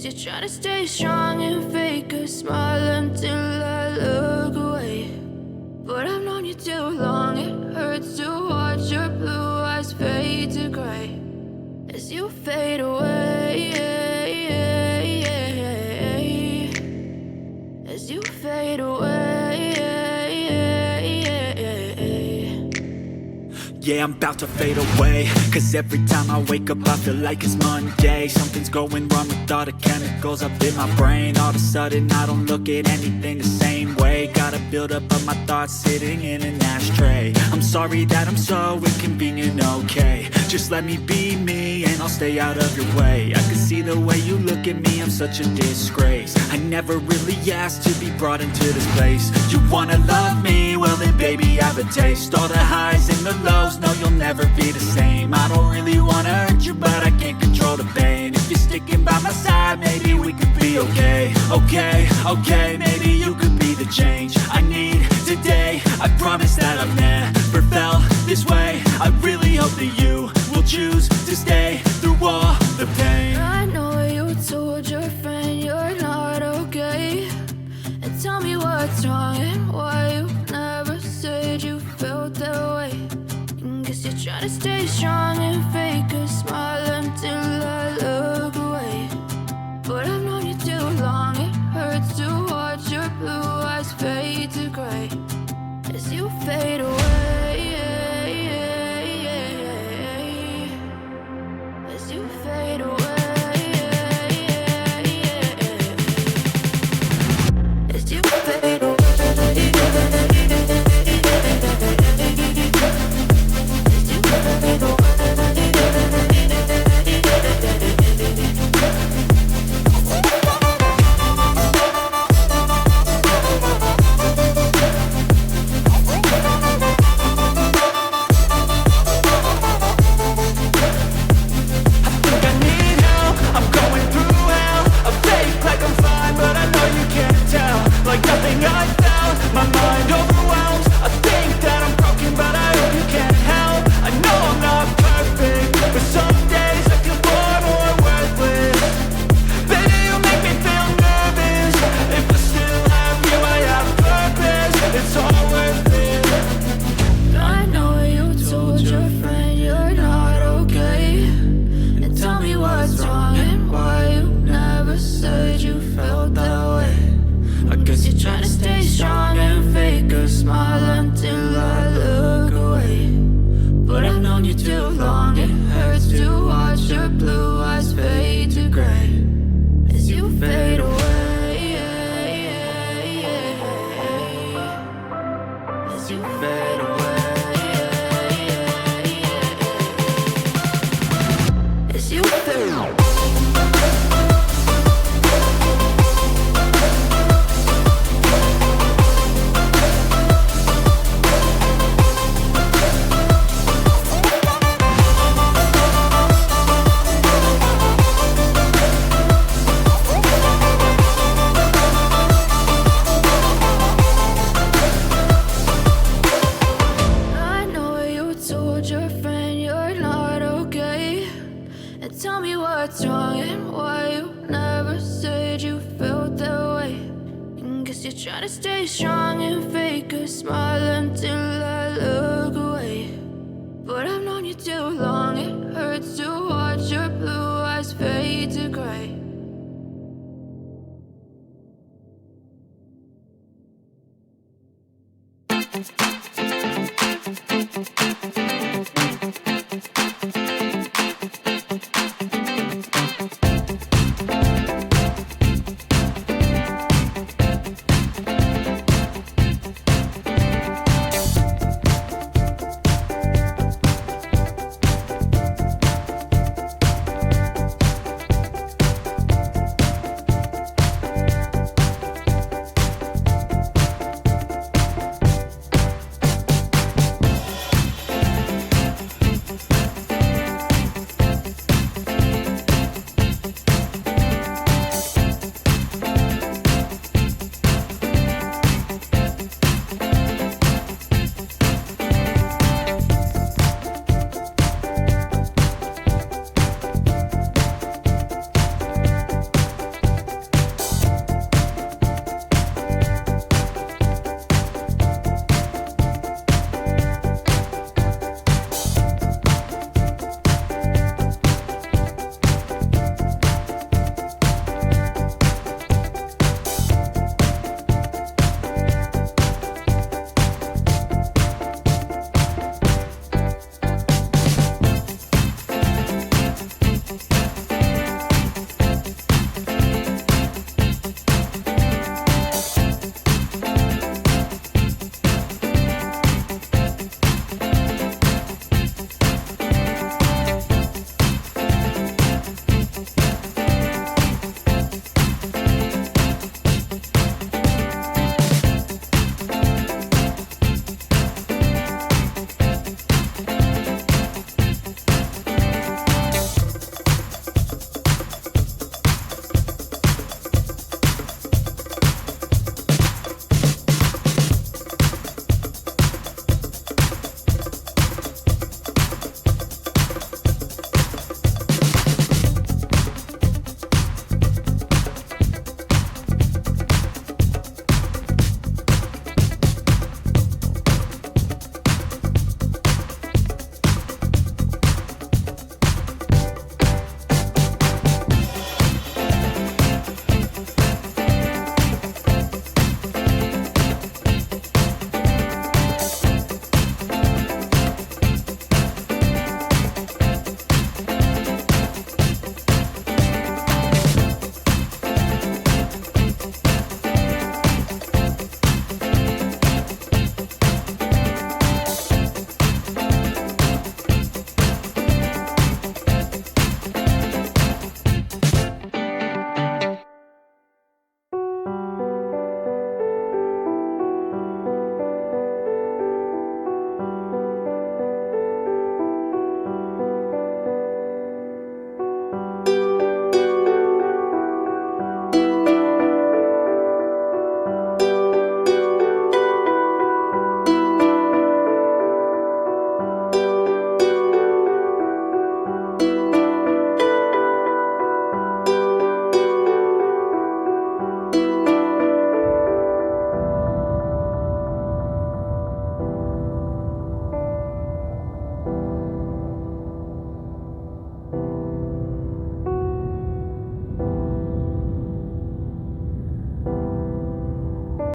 Guess you're trying to stay strong and fake a smile until I look away. But I've known you too long, it hurts to watch your blue eyes fade to gray as you fade away, as you fade away. Yeah, I'm about to fade away, cause every time I wake up I feel like it's Monday. Something's going wrong with all the chemicals up in my brain. All of a sudden I don't look at anything the same way. Got a buildup of my thoughts sitting in an ashtray. I'm sorry that I'm so inconvenient, okay. Just let me be me and I'll stay out of your way. I can see the way you look at me, I'm such a disgrace. I never really asked to be brought into this place. You wanna love me? Well then baby I have a taste. All the highs and the lows, no you'll never be the same. I don't really wanna hurt you but I can't control the pain. If you're sticking by my side maybe we could be okay. Okay, maybe you could be the change I need today. I promise that I've never felt this way. I really hope that you will choose to stay through all the pain. I know you told your friend you're not okay, and tell me what's wrong and why you never said you felt that way. And guess you're trying to stay strong and fake a smile until I look away. But I've known you too long, it hurts to watch your blue eyes fade to gray as you fade away, as you fade away, as you fade away. Try to stay strong and fake a smile until I look away. But I've known you too long, it hurts to watch your blue eyes fade to gray.